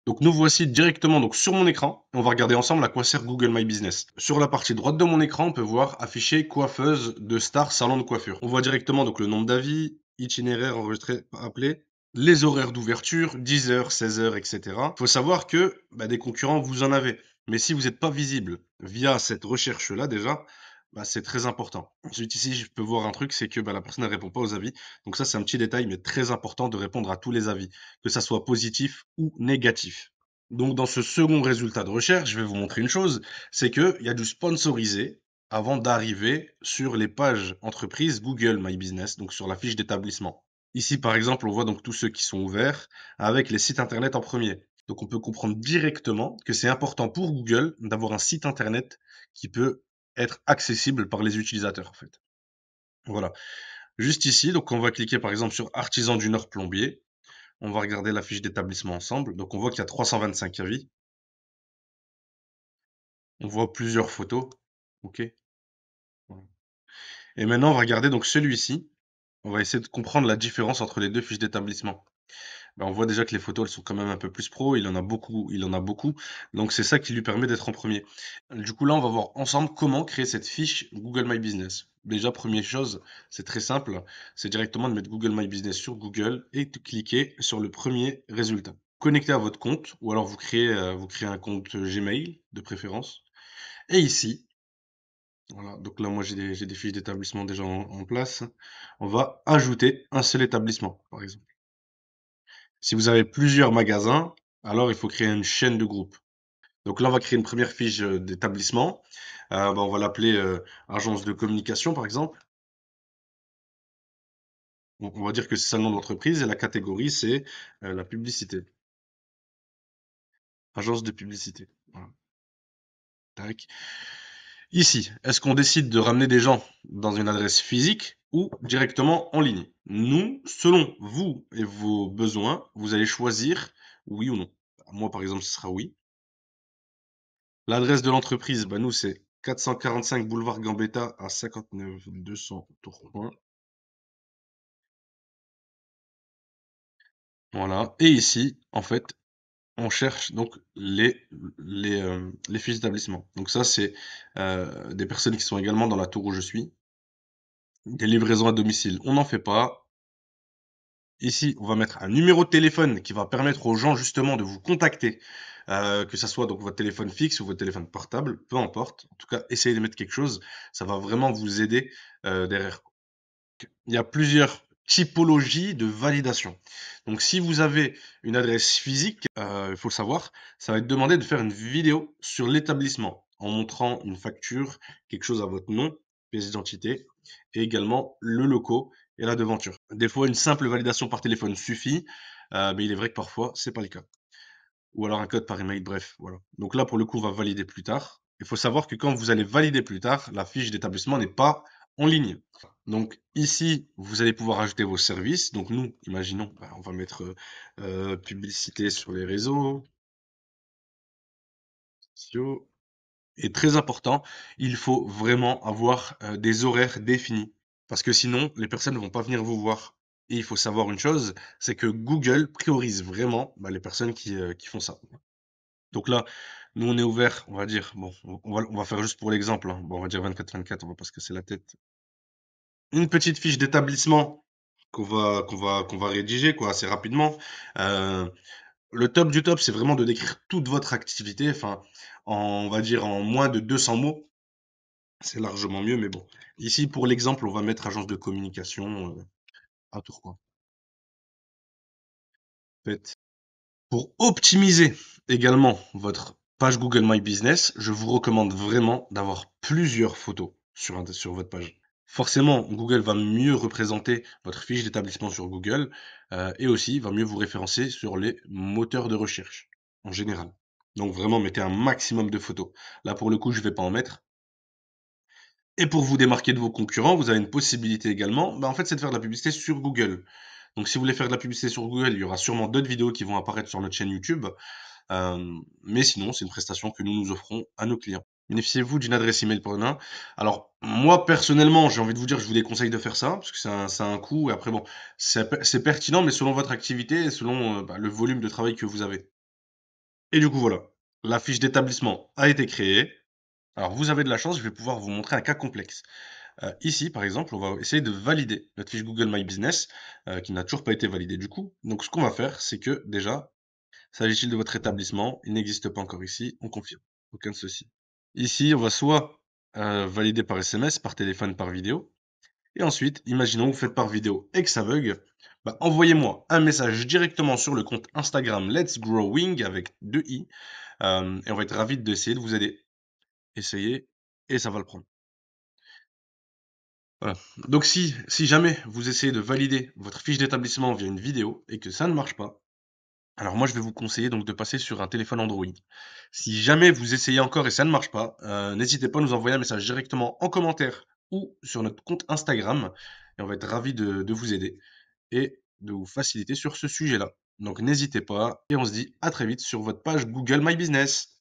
Donc nous voici directement donc sur mon écran. On va regarder ensemble à quoi sert Google My Business. Sur la partie droite de mon écran, on peut voir afficher coiffeuse de star salon de coiffure. On voit directement donc le nombre d'avis, itinéraire enregistré, appelé, les horaires d'ouverture, 10h, 16h, etc. Il faut savoir que des concurrents, vous en avez. Mais si vous n'êtes pas visible via cette recherche-là déjà, c'est très important. Ensuite ici, je peux voir un truc, c'est que la personne ne répond pas aux avis. Donc ça, c'est un petit détail, mais très important de répondre à tous les avis, que ça soit positif ou négatif. Donc dans ce second résultat de recherche, je vais vous montrer une chose, c'est qu'il y a du sponsorisé avant d'arriver sur les pages entreprises Google My Business, donc sur la fiche d'établissement. Ici, par exemple, on voit donc tous ceux qui sont ouverts avec les sites internet en premier. Donc on peut comprendre directement que c'est important pour Google d'avoir un site internet qui peut être accessible par les utilisateurs en fait. Voilà. Juste ici, donc on va cliquer par exemple sur Artisan du Nord plombier. On va regarder la fiche d'établissement ensemble. Donc on voit qu'il y a 325 avis. On voit plusieurs photos. OK. Voilà. Et maintenant, on va regarder donc celui-ci. On va essayer de comprendre la différence entre les deux fiches d'établissement. On voit déjà que les photos, elles sont quand même un peu plus pro. Il en a beaucoup, il en a beaucoup. Donc c'est ça qui lui permet d'être en premier. Du coup, là, on va voir ensemble comment créer cette fiche Google My Business. Déjà, première chose, c'est très simple. C'est directement de mettre Google My Business sur Google et de cliquer sur le premier résultat. Connecté à votre compte, ou alors vous créez un compte Gmail de préférence. Et ici, voilà, donc là, moi, j'ai des fiches d'établissement déjà en place. On va ajouter un seul établissement, par exemple. Si vous avez plusieurs magasins, alors il faut créer une chaîne de groupe. Donc là, on va créer une première fiche d'établissement. On va l'appeler agence de communication, par exemple. On va dire que c'est ça le nom de l'entreprise et la catégorie, c'est la publicité. Agence de publicité. Voilà. Tac. Ici, est-ce qu'on décide de ramener des gens dans une adresse physique ou directement en ligne? Nous, selon vous et vos besoins, vous allez choisir oui ou non. Moi, par exemple, ce sera oui. L'adresse de l'entreprise, nous, c'est 445 boulevard Gambetta à 59 200 Tourcoing. Voilà. Et ici, en fait, on cherche donc les fiches d'établissement. Donc ça, c'est des personnes qui sont également dans la tour où je suis. Des livraisons à domicile, on n'en fait pas. Ici, on va mettre un numéro de téléphone qui va permettre aux gens justement de vous contacter, que ça soit donc votre téléphone fixe ou votre téléphone portable, peu importe. En tout cas, essayez de mettre quelque chose, ça va vraiment vous aider derrière. Il y a plusieurs typologies de validation. Donc, si vous avez une adresse physique, il faut le savoir, ça va être demandé de faire une vidéo sur l'établissement en montrant une facture, quelque chose à votre nom, pièce d'identité, et également le logo et la devanture. Des fois, une simple validation par téléphone suffit, mais il est vrai que parfois, c'est pas le cas. Ou alors un code par email, bref, voilà. Donc là, pour le coup, on va valider plus tard. Il faut savoir que quand vous allez valider plus tard, la fiche d'établissement n'est pas en ligne. Donc ici, vous allez pouvoir ajouter vos services. Donc nous, imaginons, on va mettre publicité sur les réseaux sociaux. Et très important, il faut vraiment avoir des horaires définis. Parce que sinon, les personnes ne vont pas venir vous voir. Et il faut savoir une chose, c'est que Google priorise vraiment les personnes qui font ça. Donc là, nous on est ouvert, on va dire, bon, on va faire juste pour l'exemple, hein. Bon, on va dire 24-24, on va pas se casser la tête. Une petite fiche d'établissement qu'on va rédiger quoi assez rapidement. Euh, le top du top, c'est vraiment de décrire toute votre activité, enfin, on va dire en moins de 200 mots, c'est largement mieux, mais bon. Ici, pour l'exemple, on va mettre agence de communication à Tourcoing. Fait. Pour optimiser également votre page Google My Business, je vous recommande vraiment d'avoir plusieurs photos sur votre page. Forcément, Google va mieux représenter votre fiche d'établissement sur Google et aussi va mieux vous référencer sur les moteurs de recherche en général. Donc vraiment, mettez un maximum de photos. Là, pour le coup, je ne vais pas en mettre. Et pour vous démarquer de vos concurrents, vous avez une possibilité également, en fait, c'est de faire de la publicité sur Google. Donc si vous voulez faire de la publicité sur Google, il y aura sûrement d'autres vidéos qui vont apparaître sur notre chaîne YouTube. Mais sinon, c'est une prestation que nous nous offrons à nos clients. Bénéficiez-vous d'une adresse email pour demain. Alors, moi, personnellement, j'ai envie de vous dire que je vous déconseille de faire ça, parce que ça a un coût, et après, bon, c'est pertinent, mais selon votre activité et selon le volume de travail que vous avez. Et du coup, voilà, la fiche d'établissement a été créée. Alors, vous avez de la chance, je vais pouvoir vous montrer un cas complexe. Ici, par exemple, on va essayer de valider notre fiche Google My Business, qui n'a toujours pas été validée du coup. Donc ce qu'on va faire, c'est que déjà, s'agit-il de votre établissement? Il n'existe pas encore ici, on confirme. Aucun souci. Ici, on va soit, valider par SMS, par téléphone, par vidéo et ensuite, imaginons vous faites par vidéo et que ça bug, bah, envoyez-moi un message directement sur le compte Instagram Let's Growing avec 2 i, et on va être ravis d'essayer de vous aider. Essayez et ça va le prendre. Voilà. Donc si jamais vous essayez de valider votre fiche d'établissement via une vidéo et que ça ne marche pas, alors moi je vais vous conseiller donc de passer sur un téléphone Android. Si jamais vous essayez encore et ça ne marche pas, n'hésitez pas à nous envoyer un message directement en commentaire ou sur notre compte Instagram et on va être ravis de vous aider et de vous faciliter sur ce sujet-là. Donc n'hésitez pas et on se dit à très vite sur votre page Google My Business.